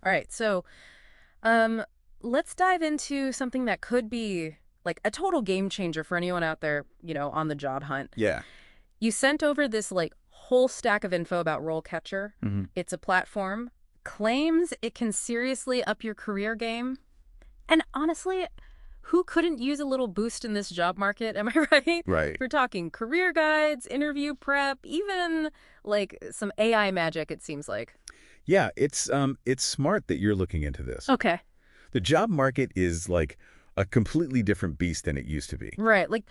All right, so um, let's dive into something that could be like a total game changer for anyone out there, on the job hunt. Yeah. You sent over this like whole stack of info about RoleCatcher. hmm It's a platform, claims it can seriously up your career game. And honestly, who couldn't use a little boost in this job market? Am I right? Right. We're talking career guides, interview prep, even like some AI magic, it seems like. Yeah, it's smart that you're looking into this. Okay. The job market is like a completely different beast than it used to be. Right. Like,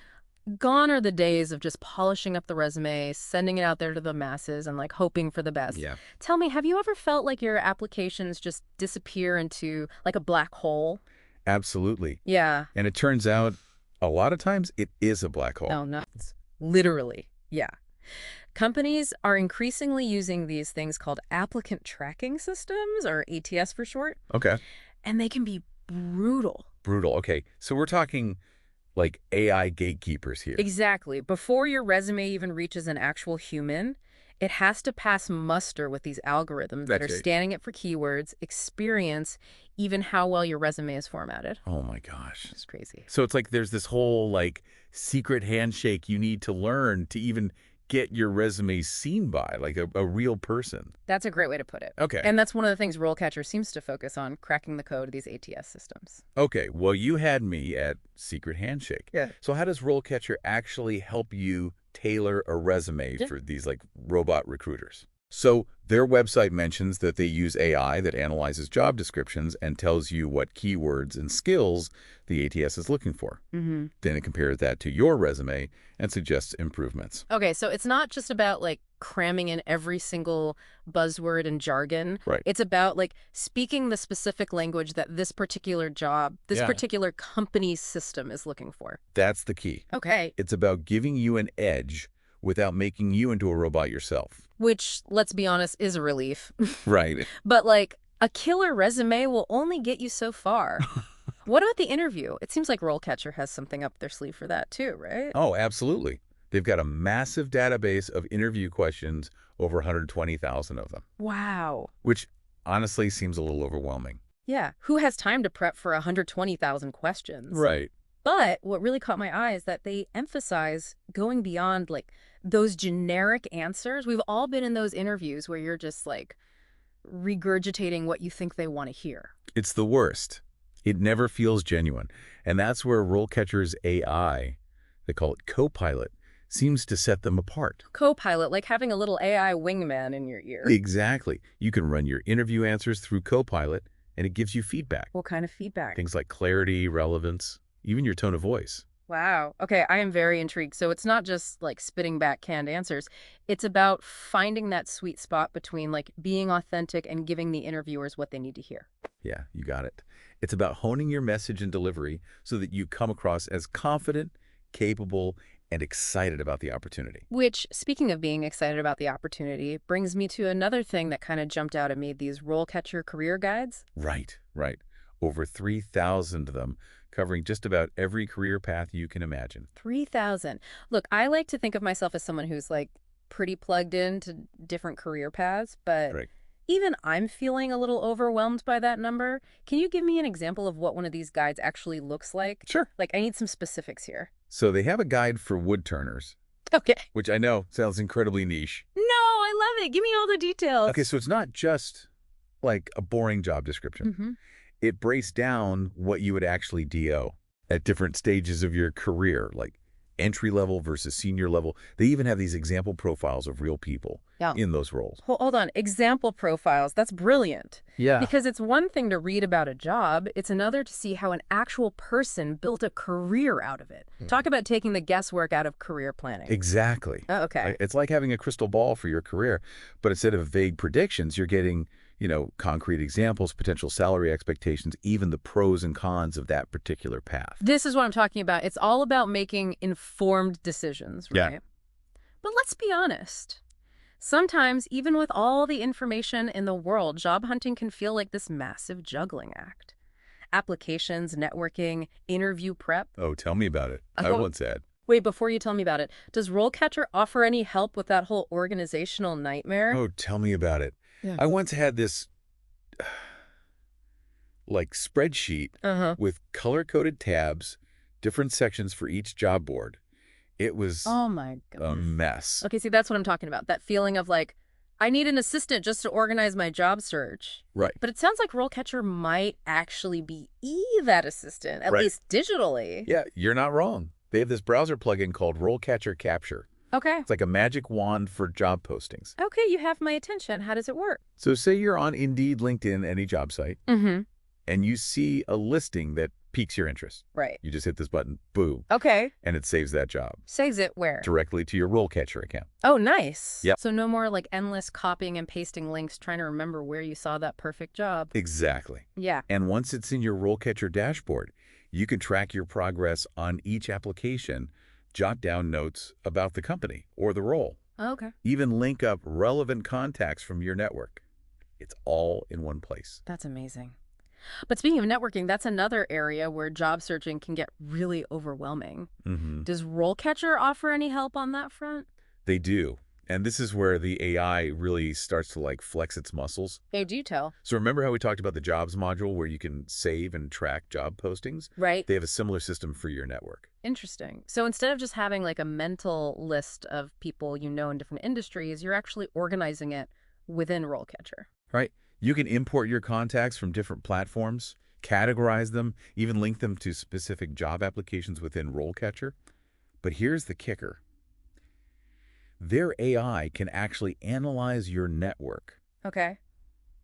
gone are the days of just polishing up the resume, sending it out there to the masses, and like hoping for the best. Yeah. Tell me, have you ever felt like your applications just disappear into like a black hole? Absolutely. Yeah. And it turns out a lot of times it is a black hole. Oh, no. Literally. Yeah. Companies are increasingly using these things called applicant tracking systems, or ATS for short, Okay. and they can be brutal. Brutal. Okay. So we're talking like AI gatekeepers here. Exactly. Before your resume even reaches an actual human, it has to pass muster with these algorithms that are That's right. scanning it for keywords, experience, even how well your resume is formatted. Oh my gosh. It's crazy. So it's like there's this whole like secret handshake you need to learn to even get your resume seen by like a real person. That's a great way to put it. Okay. And that's one of the things RoleCatcher seems to focus on, cracking the code of these ATS systems. Okay, well, you had me at secret handshake. Yeah. So how does RoleCatcher actually help you tailor a resume Yeah. for these like robot recruiters? So their website mentions that they use AI that analyzes job descriptions and tells you what keywords and skills the ATS is looking for. Mm-hmm. Then it compares that to your resume and suggests improvements. Okay, so it's not just about like cramming in every single buzzword and jargon. Right. It's about like speaking the specific language that this particular job, this Yeah. particular company's system is looking for. That's the key. Okay. It's about giving you an edge without making you into a robot yourself. Which, let's be honest, is a relief. Right. But like a killer resume will only get you so far. What about the interview? It seems like RoleCatcher has something up their sleeve for that too, right? Oh, absolutely. They've got a massive database of interview questions, over 120,000 of them, Wow. which honestly seems a little overwhelming. Yeah. Who has time to prep for 120,000 questions? Right. But what really caught my eye is that they emphasize going beyond like those generic answers. We've all been in those interviews where you're just like regurgitating what you think they want to hear. It's the worst. It never feels genuine. And that's where RoleCatcher's AI, they call it Copilot, seems to set them apart. Copilot, like having a little AI wingman in your ear. Exactly. You can run your interview answers through Copilot, and it gives you feedback. What kind of feedback? Things like clarity, relevance, even your tone of voice. Wow. Okay, I am very intrigued. So it's not just like spitting back canned answers. It's about finding that sweet spot between like being authentic and giving the interviewers what they need to hear. Yeah, you got it. It's about honing your message and delivery so that you come across as confident, capable, and excited about the opportunity. Which, speaking of being excited about the opportunity, brings me to another thing that kind of jumped out at me, these RoleCatcher career guides. Right, right. Over 3,000 of them, covering just about every career path you can imagine. 3,000. Look, I like to think of myself as someone who's like pretty plugged into different career paths, but Right. even I'm feeling a little overwhelmed by that number. Can you give me an example of what one of these guides actually looks like? Sure. Like, I need some specifics here. So they have a guide for woodturners, Okay. which I know sounds incredibly niche. No, I love it. Give me all the details. Okay, so it's not just like a boring job description. Mm-hmm. It breaks down what you would actually DO at different stages of your career, like entry level versus senior level. They even have these example profiles of real people Yeah. in those roles. Hold on. Example profiles. That's brilliant. Yeah. Because it's one thing to read about a job. It's another to see how an actual person built a career out of it. Talk about taking the guesswork out of career planning. Exactly. Oh, okay. It's like having a crystal ball for your career, but instead of vague predictions, you're getting, concrete examples, potential salary expectations, even the pros and cons of that particular path. This is what I'm talking about. It's all about making informed decisions, right? Yeah. But let's be honest. Sometimes, even with all the information in the world, job hunting can feel like this massive juggling act. Applications, networking, interview prep. Oh, tell me about it. I Oh. once had. Wait, before you tell me about it, does RoleCatcher offer any help with that whole organizational nightmare? Oh, tell me about it. Yeah. I once had this like spreadsheet Uh-huh. with color-coded tabs, different sections for each job board. It was Oh my a God. mess. Okay, see, that's what I'm talking about. That feeling of like, I need an assistant just to organize my job search. Right, But it sounds like RoleCatcher might actually be that assistant, at right. least digitally. Yeah, you're not wrong. They have this browser plugin called RoleCatcher Capture. Okay. It's like a magic wand for job postings. Okay, you have my attention. How does it work? So say you're on Indeed, LinkedIn, any job site, Mm-hmm. and you see a listing that piques your interest. Right. You just hit this button, boom, Okay. and it saves that job Saves it where? directly to your RoleCatcher account. Oh, nice. Yep. So no more like endless copying and pasting links trying to remember where you saw that perfect job. Exactly. Yeah. And once it's in your RoleCatcher dashboard, you can track your progress on each application, jot down notes about the company or the role, Okay. even link up relevant contacts from your network. It's all in one place. That's amazing. But speaking of networking, that's another area where job searching can get really overwhelming. Does RoleCatcher offer any help on that front? They do. And this is where the AI really starts to like flex its muscles. Oh, do tell. So remember how we talked about the jobs module where you can save and track job postings? Right. They have a similar system for your network. Interesting. So instead of just having like a mental list of people you know in different industries, you're actually organizing it within RoleCatcher. Right? You can import your contacts from different platforms, categorize them, even link them to specific job applications within RoleCatcher. But here's the kicker. Their AI can actually analyze your network Okay.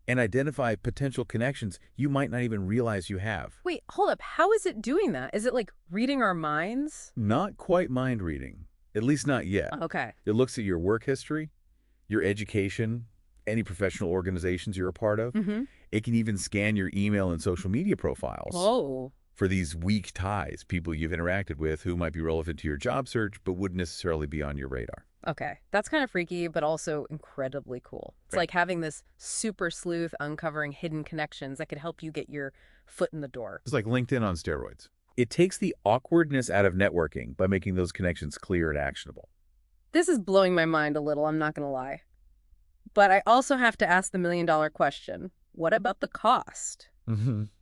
and identify potential connections you might not even realize you have. Wait, hold up. How is it doing that? Is it like reading our minds? Not quite mind reading, at least not yet. Okay. It looks at your work history, your education, any professional organizations you're a part of. Mm-hmm. It can even scan your email and social media profiles Oh. for these weak ties, people you've interacted with who might be relevant to your job search but wouldn't necessarily be on your radar. Okay. That's kind of freaky, but also incredibly cool. It's Right. like having this super sleuth uncovering hidden connections that could help you get your foot in the door. It's like LinkedIn on steroids. It takes the awkwardness out of networking by making those connections clear and actionable. This is blowing my mind a little, I'm not going to lie. But I also have to ask the million-dollar question. What about the cost?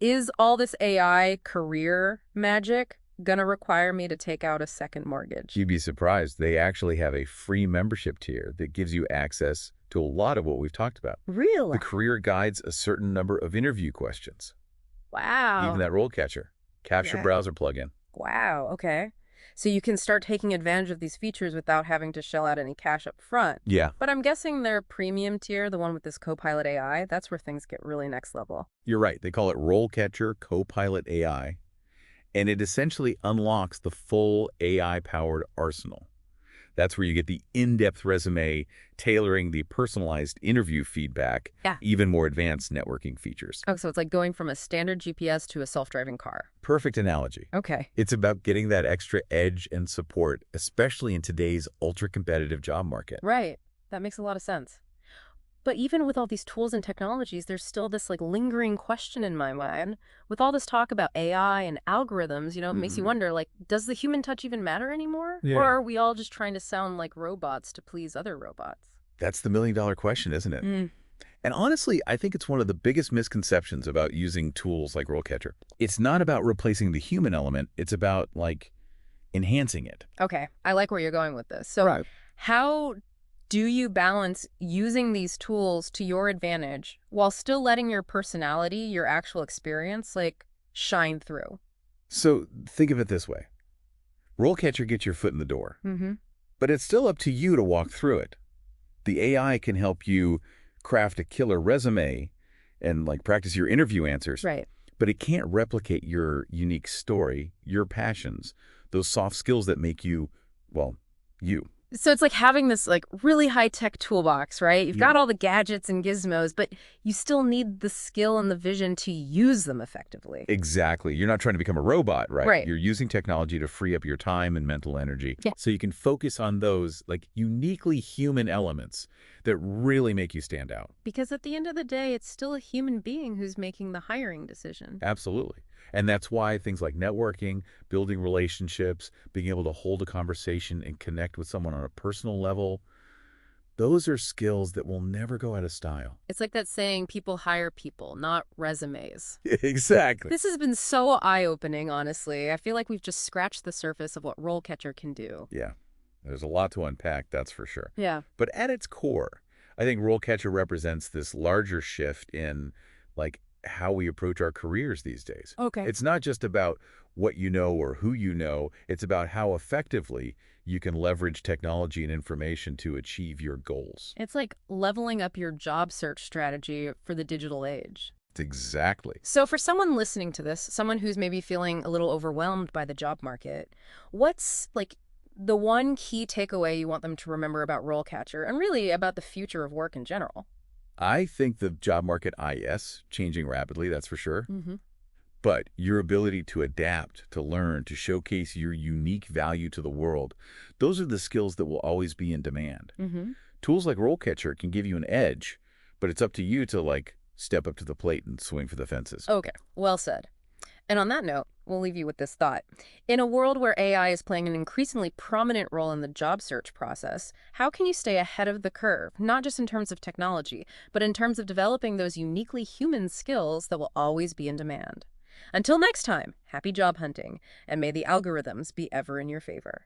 Is all this AI career magic going to require me to take out a second mortgage? You'd be surprised. They actually have a free membership tier that gives you access to a lot of what we've talked about. Really? The career guides a certain number of interview questions. Wow. Even that RoleCatcher, Capture Yeah. browser plugin. Wow, okay. So you can start taking advantage of these features without having to shell out any cash up front. Yeah, But I'm guessing their premium tier, the one with this Copilot AI, that's where things get really next level. you're right. They call it RoleCatcher Copilot AI, and it essentially unlocks the full AI-powered arsenal. That's where you get the in-depth resume, tailoring the personalized interview feedback, Yeah. even more advanced networking features. Oh, so it's like going from a standard GPS to a self-driving car. Perfect analogy. Okay. It's about getting that extra edge and support, especially in today's ultra-competitive job market. Right. That makes a lot of sense. But even with all these tools and technologies, there's still this like lingering question in my mind. With all this talk about AI and algorithms, it makes you wonder, like, does the human touch even matter anymore? Yeah. Or are we all just trying to sound like robots to please other robots? That's the million-dollar question, isn't it? Mm. And honestly, I think it's one of the biggest misconceptions about using tools like RoleCatcher. It's not about replacing the human element. It's about, like, enhancing it. Okay. I like where you're going with this. So how do you balance using these tools to your advantage while still letting your personality, your actual experience, like, shine through? So think of it this way. RoleCatcher gets your foot in the door, Mm-hmm. but it's still up to you to walk through it. The AI can help you craft a killer resume and, like, practice your interview answers, Right. but it can't replicate your unique story, your passions, those soft skills that make you, well, you. So it's like having this like really high-tech toolbox, right? You've Yeah. got all the gadgets and gizmos, but you still need the skill and the vision to use them effectively. Exactly. You're not trying to become a robot, right? Right. You're using technology to free up your time and mental energy. Yeah. So you can focus on those, like, uniquely human elements that really make you stand out. Because at the end of the day, it's still a human being who's making the hiring decision. Absolutely. And that's why things like networking, building relationships, being able to hold a conversation and connect with someone on a personal level, Those are skills that will never go out of style. It's like that saying, people hire people, not resumes. Exactly. This has been so eye-opening, honestly. I feel like we've just scratched the surface of what RoleCatcher can do. Yeah, there's a lot to unpack, that's for sure. Yeah. But at its core, I think RoleCatcher represents this larger shift in, like, how we approach our careers these days. Okay. It's not just about what you know or who you know. It's about how effectively you can leverage technology and information to achieve your goals. It's like leveling up your job search strategy for the digital age. Exactly. So for someone listening to this, someone who's maybe feeling a little overwhelmed by the job market, what's like the one key takeaway you want them to remember about RoleCatcher and really about the future of work in general? I think the job market, changing rapidly, that's for sure. Mm-hmm. But your ability to adapt, to learn, to showcase your unique value to the world, those are the skills that will always be in demand. Mm-hmm. Tools like RoleCatcher can give you an edge, but it's up to you to, like, step up to the plate and swing for the fences. Okay, well said. And on that note, we'll leave you with this thought. In a world where AI is playing an increasingly prominent role in the job search process, how can you stay ahead of the curve, not just in terms of technology, but in terms of developing those uniquely human skills that will always be in demand? Until next time, happy job hunting, and may the algorithms be ever in your favor.